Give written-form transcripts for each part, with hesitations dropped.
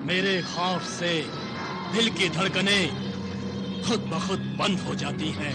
मेरे खौफ से दिल की धड़कनें खुद ब खुद बंद हो जाती हैं।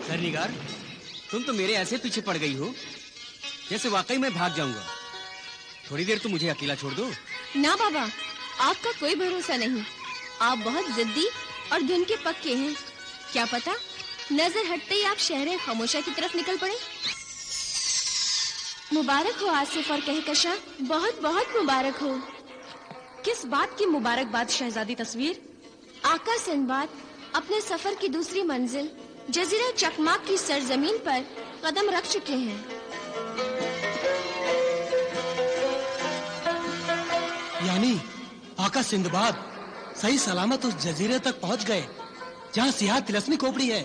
सरनिगार, तुम तो मेरे ऐसे पीछे पड़ गई हो जैसे वाकई मैं भाग जाऊंगा। थोड़ी देर तो मुझे अकेला छोड़ दो। ना बाबा, आपका कोई भरोसा नहीं। आप बहुत जिद्दी और धुन के पक्के हैं। क्या पता नजर हटते ही आप शहर खामोशा की तरफ निकल पड़े। मुबारक हो आसिफ और कहकशां, बहुत बहुत मुबारक हो। किस बात की मुबारकबाद शहजादी तस्वीर? आका सिंदबाद अपने सफर की दूसरी मंजिल जजीरा चकमाक की सरजमीन पर कदम रख चुके हैं। यानी आका सिंदबाद सही सलामत उस जजीरे तक पहुंच गए जहां सियाह तिलस्मी खोपड़ी है।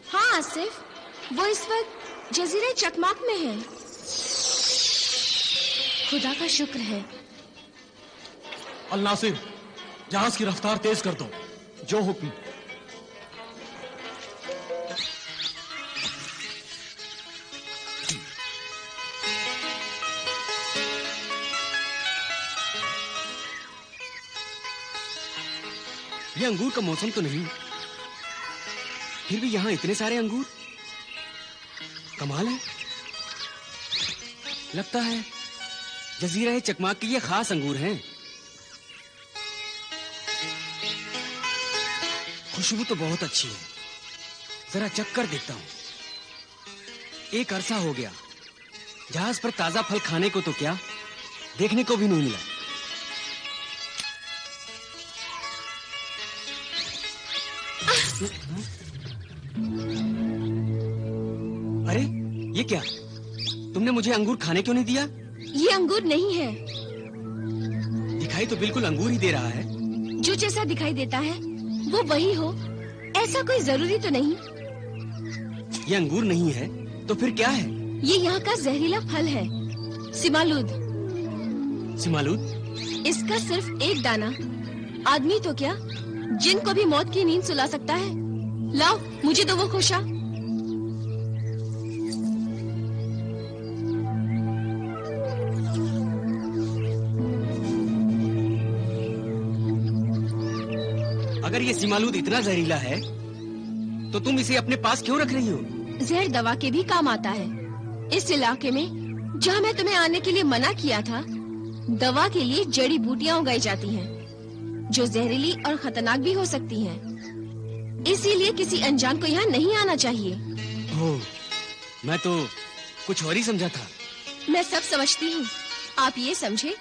हाँ आसिफ, वो इस वक्त जजीरे चकमाक में है। खुदा का शुक्र है। अल नासिर, जहाज की रफ्तार तेज कर दो। जो हुक्म। ये अंगूर का मौसम तो नहीं, फिर भी यहाँ इतने सारे अंगूर। कमाल है। लगता है जजीरा चकमाक के ये खास अंगूर हैं। खुशबू तो बहुत अच्छी है। जरा चख कर देखता हूँ। एक अरसा हो गया जहाज पर ताजा फल खाने को तो क्या, देखने को भी नहीं मिला। अरे ये क्या? तुमने मुझे अंगूर खाने क्यों नहीं दिया? ये अंगूर नहीं है। दिखाई तो बिल्कुल अंगूर ही दे रहा है। जो जैसा दिखाई देता है वो वही हो, ऐसा कोई जरूरी तो नहीं। ये अंगूर नहीं है तो फिर क्या है? ये यहाँ का जहरीला फल है, सिमालूद। सिमालूद? इसका सिर्फ एक दाना आदमी तो क्या, जिन को भी मौत की नींद सुला सकता है। लाओ मुझे दो वो खोशा। अगर ये सिमालूद इतना जहरीला है तो तुम इसे अपने पास क्यों रख रही हो? जहर दवा के भी काम आता है। इस इलाके में जहाँ मैं तुम्हें आने के लिए मना किया था, दवा के लिए जड़ी बूटियाँ उगाई जाती हैं, जो जहरीली और खतरनाक भी हो सकती हैं। इसीलिए किसी अनजान को यहाँ नहीं आना चाहिए। ओह, मैं तो कुछ और ही समझा था। मैं सब समझती हूँ। आप ये समझे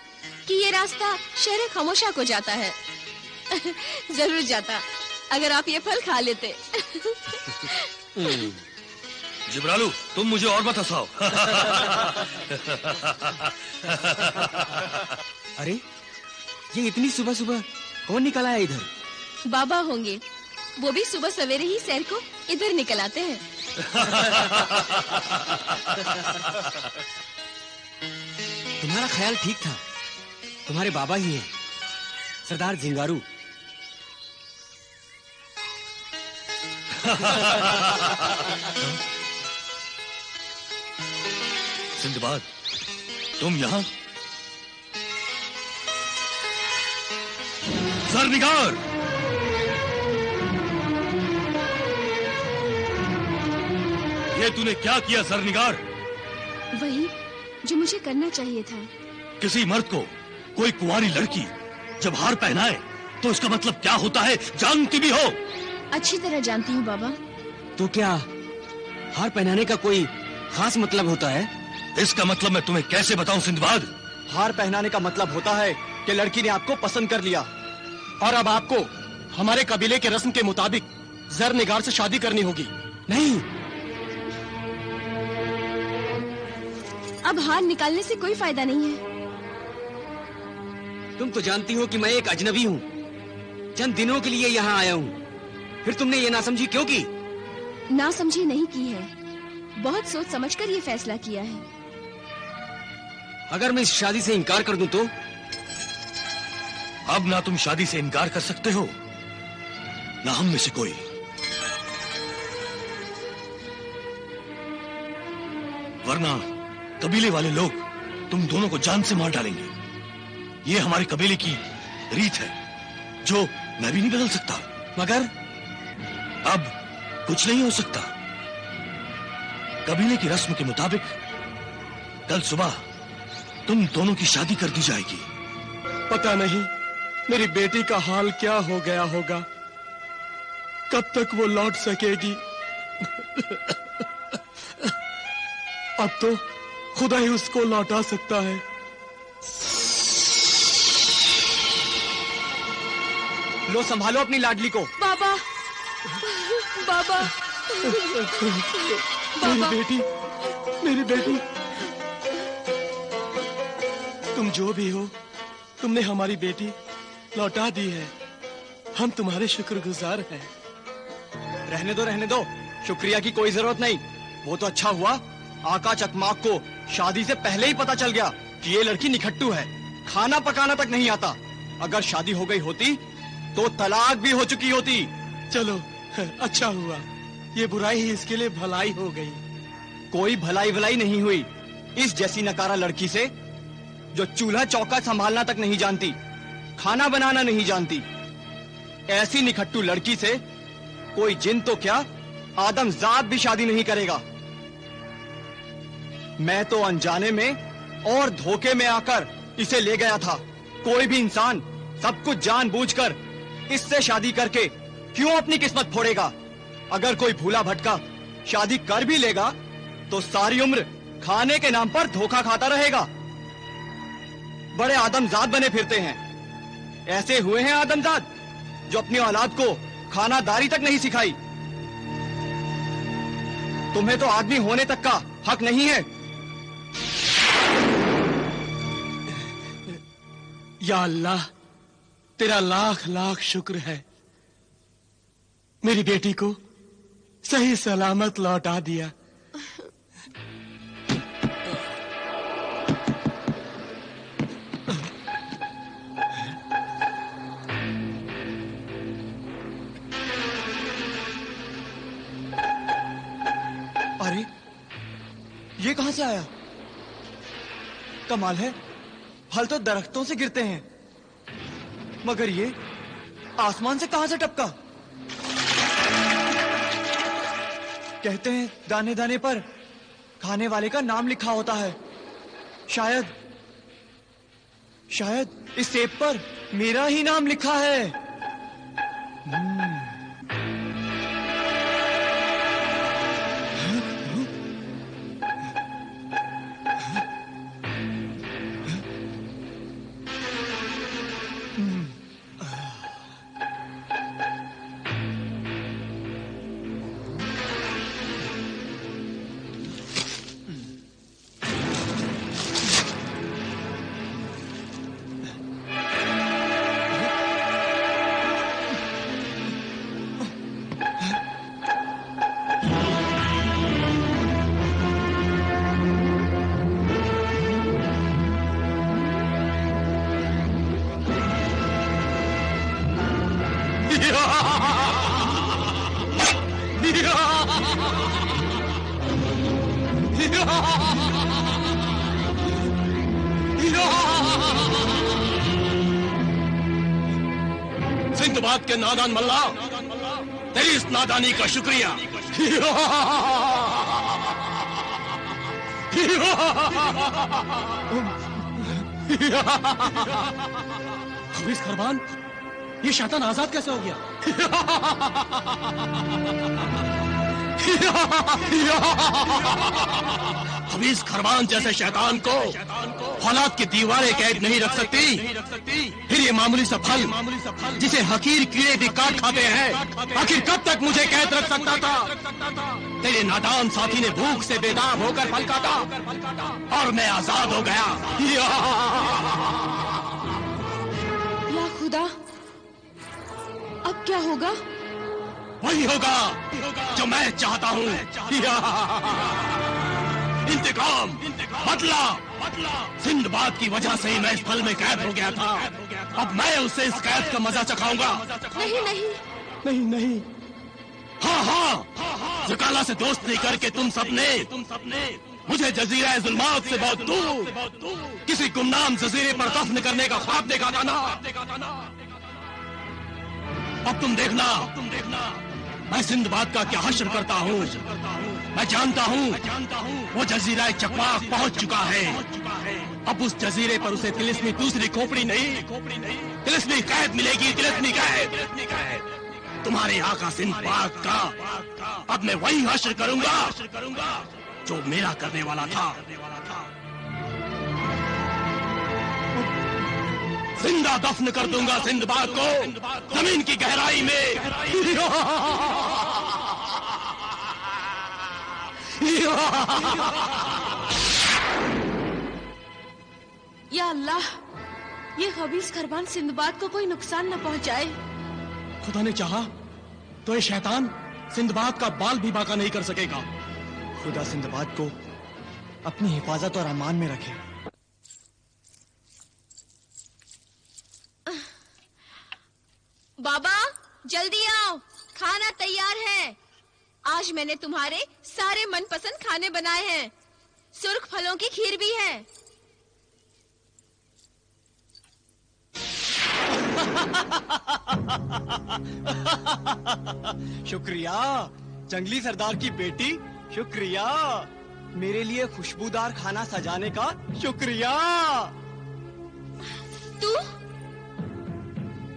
कि ये रास्ता शहर खामोशा को जाता है। जरूर जाता, अगर आप ये फल खा लेते। जिब्रालू, तुम मुझे और मत हंसाओ। अरे ये इतनी सुबह सुबह कौन निकल आया इधर? बाबा होंगे, वो भी सुबह सवेरे ही सैर को इधर निकल आते हैं। तुम्हारा ख्याल ठीक था, तुम्हारे बाबा ही हैं, सरदार झिंगारू। सिंदबाद, तुम यहाँ? सरनिगार! ये तूने क्या किया सरनिगार? वही जो मुझे करना चाहिए था। किसी मर्द को कोई कुंवारी लड़की जब हार पहनाए तो इसका मतलब क्या होता है, जानती भी हो? अच्छी तरह जानती हूँ बाबा। तो क्या हार पहनाने का कोई खास मतलब होता है? इसका मतलब मैं तुम्हें कैसे बताऊं सिंदबाद? हार पहनाने का मतलब होता है कि लड़की ने आपको पसंद कर लिया और अब आपको हमारे कबीले के रस्म के मुताबिक जरनिगार से शादी करनी होगी। नहीं, अब हार निकालने से कोई फायदा नहीं है। तुम तो जानती हो कि मैं एक अजनबी हूँ, चंद दिनों के लिए यहाँ आया हूँ। फिर तुमने ये नासमझी क्यों की? नासमझी नहीं की है, बहुत सोच समझकर ये फैसला किया है। अगर मैं इस शादी से इनकार कर दूं तो? अब ना तुम शादी से इनकार कर सकते हो, ना हम में से कोई। वरना कबीले वाले लोग तुम दोनों को जान से मार डालेंगे। ये हमारे कबीले की रीत है जो मैं भी नहीं बदल सकता। मगर अब कुछ नहीं हो सकता। कबीले की रस्म के मुताबिक कल सुबह तुम दोनों की शादी कर दी जाएगी। पता नहीं मेरी बेटी का हाल क्या हो गया होगा, कब तक वो लौट सकेगी। अब तो खुदा ही उसको लौटा सकता है। लो संभालो अपनी लाडली को। बाबा, बाबा, मेरी बेटी, मेरी बेटी, तुम जो भी हो, तुमने हमारी बेटी लौटा दी है। हम तुम्हारे शुक्रगुजार हैं। रहने दो, शुक्रिया की कोई जरूरत नहीं। वो तो अच्छा हुआ आका चकमाक को शादी से पहले ही पता चल गया कि ये लड़की निखट्टू है, खाना पकाना तक नहीं आता। अगर शादी हो गई होती तो तलाक भी हो चुकी होती। चलो अच्छा हुआ, ये बुराई ही इसके लिए भलाई हो गई। कोई भलाई नहीं हुई इस जैसी नकारा लड़की से, जो चूल्हा चौका संभालना तक नहीं जानती, खाना बनाना नहीं जानती। ऐसी निखट्टू लड़की से कोई जिन तो क्या, आदमजात भी शादी नहीं करेगा। मैं तो अनजाने में और धोखे में आकर इसे ले गया था। कोई भी इंसान सब कुछ जानबूझकर इससे शादी करके क्यों अपनी किस्मत फोड़ेगा। अगर कोई भूला भटका शादी कर भी लेगा तो सारी उम्र खाने के नाम पर धोखा खाता रहेगा। बड़े आदमजात बने फिरते हैं। ऐसे हुए हैं आदमजात जो अपनी औलाद को खानादारी तक नहीं सिखाई। तुम्हें तो आदमी होने तक का हक नहीं है। या अल्लाह, तेरा लाख लाख शुक्र है, मेरी बेटी को सही सलामत लौटा दिया। अरे ये कहां से आया? कमाल है, फल तो दरख्तों से गिरते हैं, मगर ये आसमान से कहां से टपका? कहते हैं दाने दाने पर खाने वाले का नाम लिखा होता है। शायद इस सेब पर मेरा ही नाम लिखा है। सिंधबाद के नादान मल्ला, तेरी इस नादानी का शुक्रिया। हफीज खरबान, ये शैतान आजाद कैसे हो गया? हफीज खरबान जैसे शैतान को औलाद की दीवारें कैद नहीं रख सकती। फिर ये मामूली सा फल जिसे हकीर कीड़े भी काट खाते हैं, आखिर कब तक मुझे कैद रख सकता था? तेरे नादान साथी ने भूख से बेदाम होकर फल काटा और मैं आजाद हो गया। या खुदा, अब क्या होगा? वही होगा जो मैं चाहता हूँ। इंतकाम, बदला। सिंधबाद की वजह से ही मैं इस फल में कैद हो गया था। अब मैं उससे इस कैद का मजा चखाऊंगा। नहीं नहीं नहीं नहीं, हाँ, जकाला से दोस्ती करके तुम सबने मुझे जजीरा जुल्मात से बहुत दूर किसी गुमनाम जजीरे पर दफन करने का ख्वाब देखा था ना। अब तुम देखना मैं सिंदबाद का क्या हश्र करता हूँ। मैं जानता हूँ वो जजीरा चकवाक पहुंच चुका है। अब उस जजीरे पर उसे तिलिस्मी दूसरी खोपड़ी नहीं, तिलिस्मी कैद मिलेगी, तिलिस्मी कैद। तुम्हारे आका सिंदबाद का अब मैं वही हश्र करूंगा जो मेरा करने वाला था। जिंदा दफन कर दूंगा सिंदबाद को जमीन की गहराई में। या अल्लाह, ये खबीस खरबान सिंदबाद को कोई नुकसान न पहुंचाए। खुदा ने चाहा तो ये शैतान सिंदबाद का बाल भी बाका नहीं कर सकेगा। खुदा सिंदबाद को अपनी हिफाजत और अमान में रखे। बाबा जल्दी आओ, खाना तैयार है। आज मैंने तुम्हारे सारे मनपसंद खाने बनाए हैं। सुर्ख फलों की खीर भी है। शुक्रिया जंगली सरदार की बेटी, शुक्रिया मेरे लिए खुशबूदार खाना सजाने का शुक्रिया।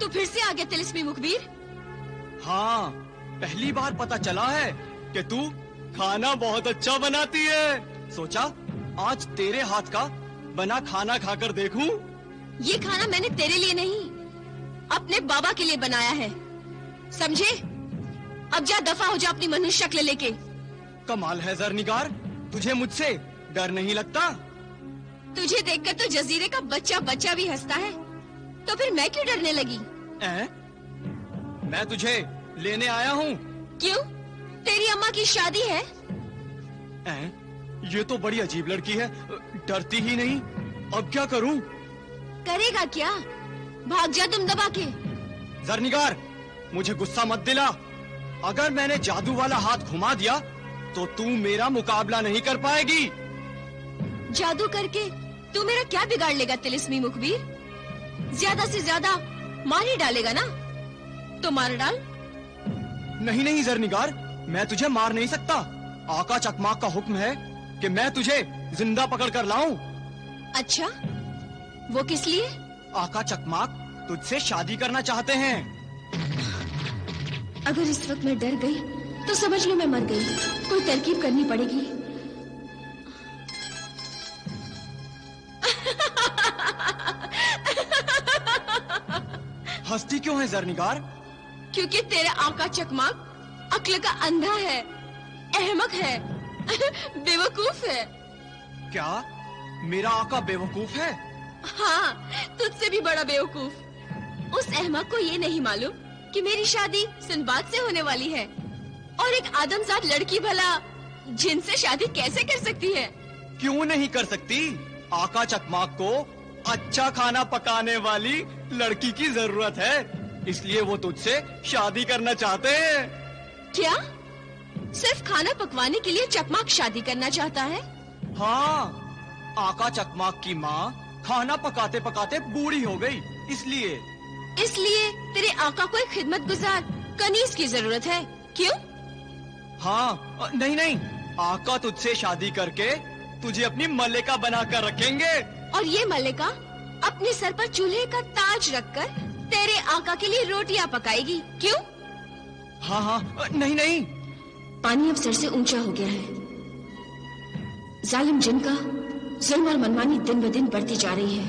तू फिर से आ गया तिलिस्मी मुखबिर? हाँ, पहली बार पता चला है कि तू खाना बहुत अच्छा बनाती है। सोचा आज तेरे हाथ का बना खाना खाकर देखूं। ये खाना मैंने तेरे लिए नहीं, अपने बाबा के लिए बनाया है, समझे? अब जा दफा हो जा अपनी मनुष्य शक्ल लेके। कमाल है ज़रनिगार, तुझे मुझसे डर नहीं लगता? तुझे देखकर तो जजीरे का बच्चा बच्चा भी हंसता है, तो फिर मैं क्यों डरने लगी? मैं तुझे लेने आया हूँ। क्यों? तेरी अम्मा की शादी है? ये तो बड़ी अजीब लड़की है, डरती ही नहीं। अब क्या करूँ? करेगा क्या? भाग जा तुम दबा के। ज़रनिगार, मुझे गुस्सा मत दिला। अगर मैंने जादू वाला हाथ घुमा दिया तो तू मेरा मुकाबला नहीं कर पाएगी। जादू करके तू मेरा क्या बिगाड़ लेगा तिलिस्मी मुखबिर? ज्यादा से ज्यादा मार ही डालेगा ना? तो मार डाल। नहीं नहीं ज़रनिगार, मैं तुझे मार नहीं सकता। आका चकमाक का हुक्म है कि मैं तुझे जिंदा पकड़ कर लाऊं। अच्छा, वो किस लिए? आका चकमाक तुझसे शादी करना चाहते हैं। अगर इस वक्त मैं डर गई तो समझ लो मैं मर गई। कोई तरकीब करनी पड़ेगी। हंसती क्यों है ज़रनिगार? क्योंकि तेरा आका चकमाक अक्ल का अंधा है, अहमक है, बेवकूफ है। क्या मेरा आका बेवकूफ है? हाँ, तुझसे भी बड़ा बेवकूफ। उस अहमक को ये नहीं मालूम कि मेरी शादी सिंदबाद से होने वाली है, और एक आदमजात लड़की भला जिनसे शादी कैसे कर सकती है? क्यों नहीं कर सकती? आका चकमाक को अच्छा खाना पकाने वाली लड़की की जरूरत है, इसलिए वो तुझसे शादी करना चाहते हैं। क्या? सिर्फ खाना पकवाने के लिए चकमाक शादी करना चाहता है? हाँ, आका चकमाक की माँ खाना पकाते पकाते बूढ़ी हो गई, इसलिए तेरे आका को एक खिदमतगुजार कनीज की जरूरत है। क्यों? हाँ, नहीं, आका तुझसे शादी करके तुझे अपनी मल्लिका बनाकर रखेंगे। और ये मल्लिका अपने सर पर चूल्हे का ताज रखकर तेरे आका के लिए रोटियां पकाएगी। क्यों? हाँ, नहीं। पानी अब सर से ऊंचा हो गया है। जालिम जिन का जुल्म और मनमानी दिन ब दिन बढ़ती जा रही है।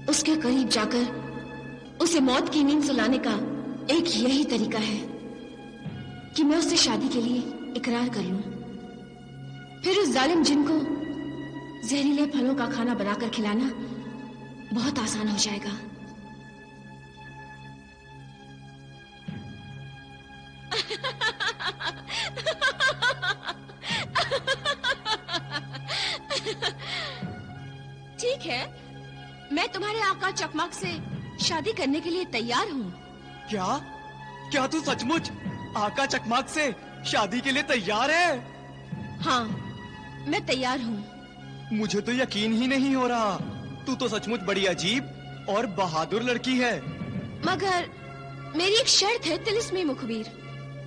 उसके करीब जाकर उसे मौत की नींद सुलाने का एक यही तरीका है कि मैं उससे शादी के लिए इकरार कर लूं। फिर उस जालिम जिन को जहरीले फलों का खाना बनाकर खिलाना बहुत आसान हो जाएगा। ठीक है, मैं तुम्हारे आका चकमाक से शादी करने के लिए तैयार हूँ। क्या तू सचमुच आका चकमाक से शादी के लिए तैयार है? हाँ, मैं तैयार हूँ। मुझे तो यकीन ही नहीं हो रहा। तू तो सचमुच बड़ी अजीब और बहादुर लड़की है। मगर मेरी एक शर्त है तिलिस्मी मुखबिर।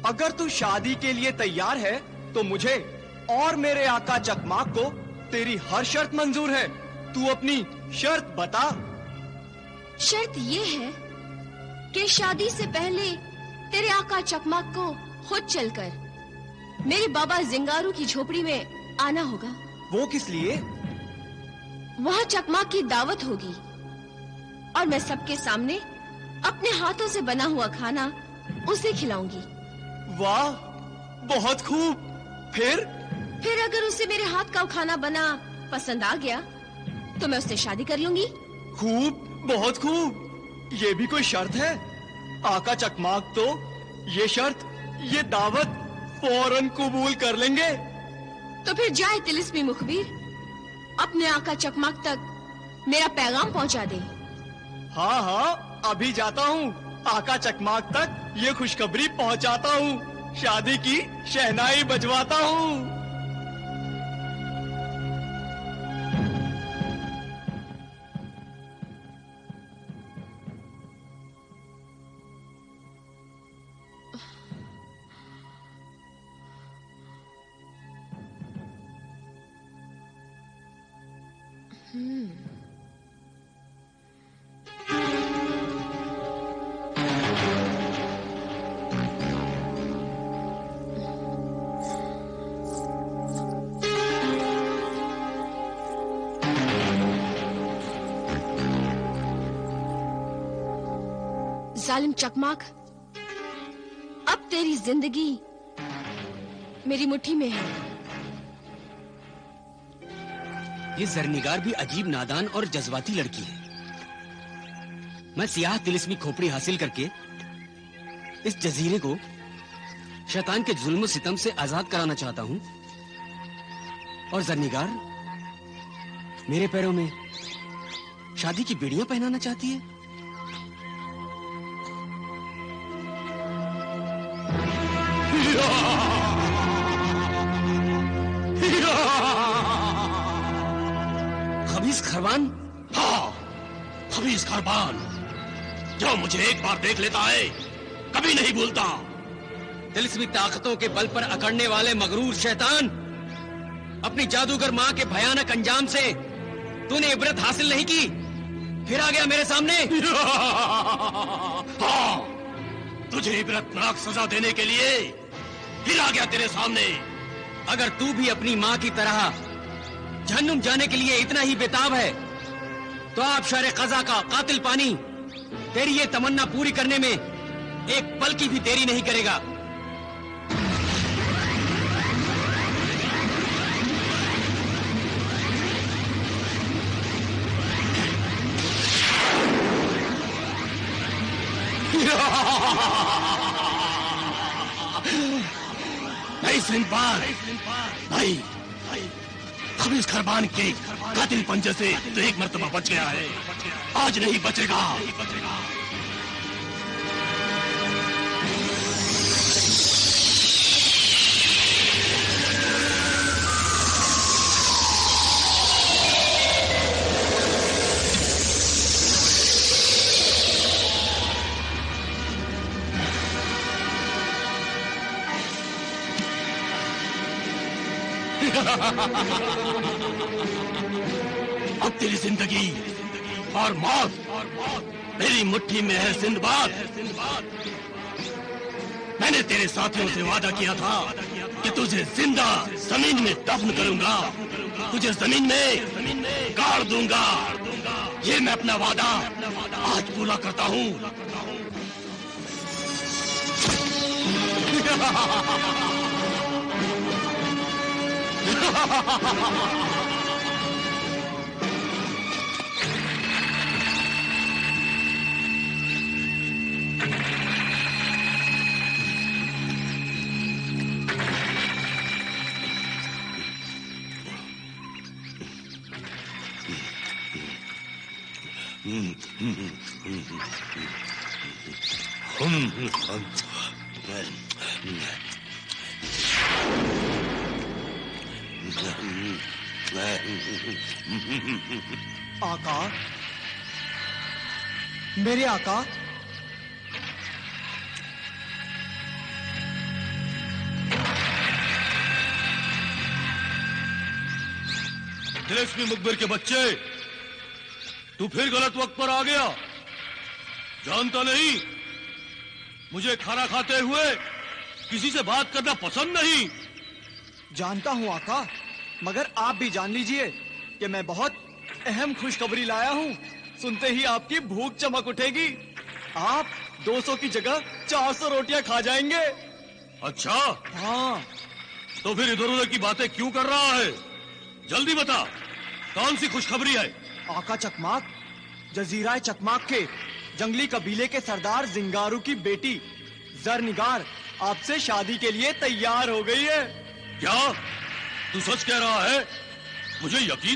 अगर तू शादी के लिए तैयार है तो मुझे और मेरे आका चकमाक को तेरी हर शर्त मंजूर है। तू अपनी शर्त बता। शर्त ये है कि शादी से पहले तेरे आका चकमाक को खुद चलकर मेरे बाबा जिंगारू की झोपड़ी में आना होगा। वो किस लिए? वहाँ चकमाक की दावत होगी और मैं सबके सामने अपने हाथों से बना हुआ खाना उसे खिलाऊंगी। वाह, बहुत खूब। फिर अगर उसे मेरे हाथ का खाना बना पसंद आ गया तो मैं उससे शादी कर लूंगी। खूब, बहुत खूब। ये भी कोई शर्त है? आका चकमाक तो ये शर्त, ये दावत फौरन कबूल कर लेंगे। तो फिर जाए तिलिस्मी मुखबिर, अपने आका चकमाक तक मेरा पैगाम पहुंचा दे। हाँ हाँ, अभी जाता हूँ। आका चकमाक तक ये खुशखबरी पहुँचाता हूँ। शादी की शहनाई बजवाता हूँ। जालिम चकमाक, अब तेरी जिंदगी मेरी मुट्ठी में है। ये जरनिगार भी अजीब नादान और जज्बाती लड़की है। मैं सियाह तिलिस्मी खोपड़ी हासिल करके इस जजीरे को शैतान के जुल्म सितम से आजाद कराना चाहता हूँ, और जरनिगार मेरे पैरों में शादी की बेड़ियां पहनाना चाहती है। खबीस खरबान? हाँ, खबीस खरबान, जो मुझे एक बार देख लेता है कभी नहीं भूलता। तिलिस्मी ताकतों के बल पर अकड़ने वाले मगरूर शैतान, अपनी जादूगर माँ के भयानक अंजाम से तूने इबरत हासिल नहीं की, फिर आ गया मेरे सामने। हाँ, तुझे इबरतनाक सजा देने के लिए फिर आ गया तेरे सामने। अगर तू भी अपनी माँ की तरह जहन्नुम जाने के लिए इतना ही बेताब है, तो आप शारे कज़ा का कातिल पानी तेरी ये तमन्ना पूरी करने में एक पल की भी देरी नहीं करेगा। नहीं सिंदबाद, भाई, खबीस खरबान के कातिल पंजे से तो एक मर्तबा बच गया है, आज नहीं बचेगा। अब तेरी जिंदगी और मौत मेरी मुट्ठी में है सिंदबाद। मैंने तेरे साथियों से वादा किया था कि तुझे जिंदा जमीन में दफन करूंगा, तुझे जमीन में गाड़ दूंगा। ये मैं अपना वादा आज पूरा करता हूँ। आका, मेरे आका, तिलिस्मी मुखबिर के बच्चे, तू फिर गलत वक्त पर आ गया। जानता नहीं, मुझे खाना खाते हुए किसी से बात करना पसंद नहीं। जानता हूँ आका, मगर आप भी जान लीजिए कि मैं बहुत अहम खुशखबरी लाया हूँ। सुनते ही आपकी भूख चमक उठेगी। आप 200 की जगह 400 रोटियां खा जाएंगे। अच्छा, हाँ। तो फिर इधर उधर की बातें क्यों कर रहा है? जल्दी बता, कौन सी खुशखबरी है? आका चकमाक, जजीरा चकमाक के जंगली कबीले के सरदार जिंगारू की बेटी जरनिगार आपसे शादी के लिए तैयार हो गई है। क्या तू सच कह रहा है? मुझे यकीन